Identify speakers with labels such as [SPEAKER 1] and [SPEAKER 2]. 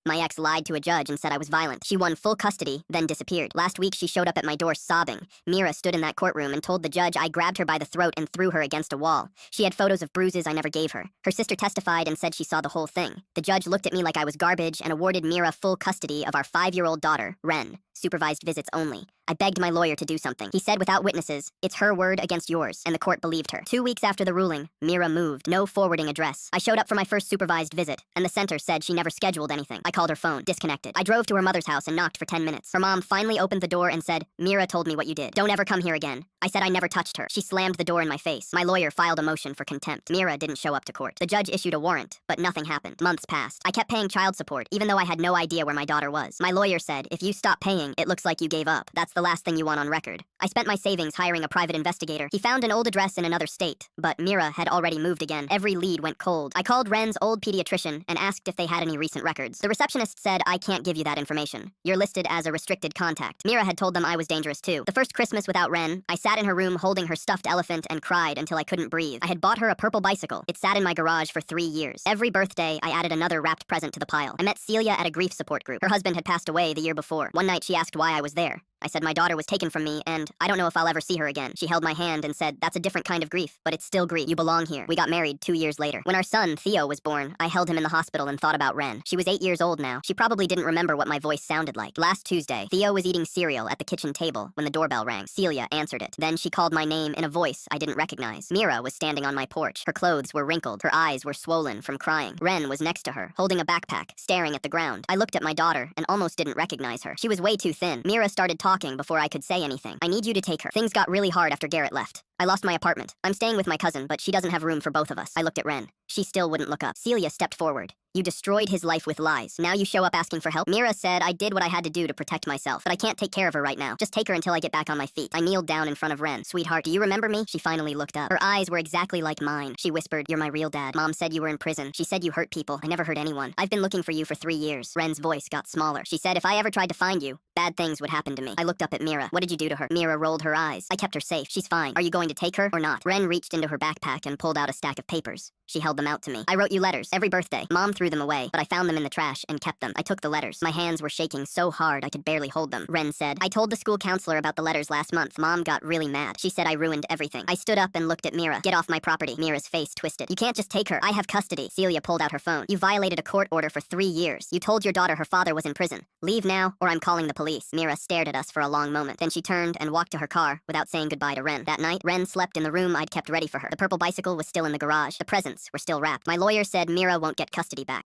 [SPEAKER 1] My ex lied to a judge and said I was violent. She won full custody, then disappeared. Last week, she showed up at my door sobbing. Mira stood in that courtroom and told the judge I grabbed her by the throat and threw her against a wall. She had photos of bruises I never gave her. Her sister testified and said she saw the whole thing. The judge looked at me like I was garbage and awarded Mira full custody of our 5-year-old daughter, Ren. Supervised visits only. I begged my lawyer to do something. He said without witnesses, it's her word against yours, and the court believed her. 2 weeks after the ruling, Mira moved. No forwarding address. I showed up for my first supervised visit, and the center said she never scheduled anything. I called her phone. Disconnected. I drove to her mother's house and knocked for 10 minutes. Her mom finally opened the door and said, Mira told me what you did. Don't ever come here again. I said I never touched her. She slammed the door in my face. My lawyer filed a motion for contempt. Mira didn't show up to court. The judge issued a warrant, but nothing happened. Months passed. I kept paying child support, even though I had no idea where my daughter was. My lawyer said, if you stop paying, it looks like you gave up. That's the last thing you want on record. I spent my savings hiring a private investigator. He found an old address in another state, but Mira had already moved again. Every lead went cold. I called Ren's old pediatrician and asked if they had any recent records. The receptionist said, I can't give you that information. You're listed as a restricted contact. Mira had told them I was dangerous too. The first Christmas without Ren, I sat in her room holding her stuffed elephant and cried until I couldn't breathe. I had bought her a purple bicycle. It sat in my garage for 3 years. Every birthday, I added another wrapped present to the pile. I met Celia at a grief support group. Her husband had passed away the year before. One night she asked why I was there. I said my daughter was taken from me, and I don't know if I'll ever see her again. She held my hand and said, that's a different kind of grief, but it's still grief. You belong here. We got married 2 years later. When our son, Theo, was born, I held him in the hospital and thought about Ren. She was 8 years old now. She probably didn't remember what my voice sounded like. Last Tuesday, Theo was eating cereal at the kitchen table when the doorbell rang. Celia answered it. Then she called my name in a voice I didn't recognize. Mira was standing on my porch. Her clothes were wrinkled. Her eyes were swollen from crying. Ren was next to her, holding a backpack, staring at the ground. I looked at my daughter and almost didn't recognize her. She was way too thin. Mira started talking before I could say anything. I need you to take her. Things got really hard after Garrett left. I lost my apartment. I'm staying with my cousin, but she doesn't have room for both of us. I looked at Ren. She still wouldn't look up. Celia stepped forward. You destroyed his life with lies. Now you show up asking for help? Mira said I did what I had to do to protect myself, but I can't take care of her right now. Just take her until I get back on my feet. I kneeled down in front of Ren. Sweetheart, do you remember me? She finally looked up. Her eyes were exactly like mine. She whispered, you're my real dad. Mom said you were in prison. She said you hurt people. I never hurt anyone. I've been looking for you for 3 years. Ren's voice got smaller. She said if I ever tried to find you, bad things would happen to me. I looked up at Mira. What did you do to her? Mira rolled her eyes. I kept her safe. She's fine. Are you going to take her or not? Ren reached into her backpack and pulled out a stack of papers. She held them out to me. I wrote you letters every birthday. Mom threw them away, but I found them in the trash and kept them. I took the letters. My hands were shaking so hard I could barely hold them. Ren said, I told the school counselor about the letters last month. Mom got really mad. She said I ruined everything. I stood up and looked at Mira. Get off my property. Mira's face twisted. You can't just take her. I have custody. Celia pulled out her phone. You violated a court order for 3 years. You told your daughter her father was in prison. Leave now or I'm calling the police. Mira stared at us for a long moment. Then she turned and walked to her car without saying goodbye to Ren. That night, Ren slept in the room I'd kept ready for her. The purple bicycle was still in the garage. The presents were still wrapped. My lawyer said Mira won't get custody back.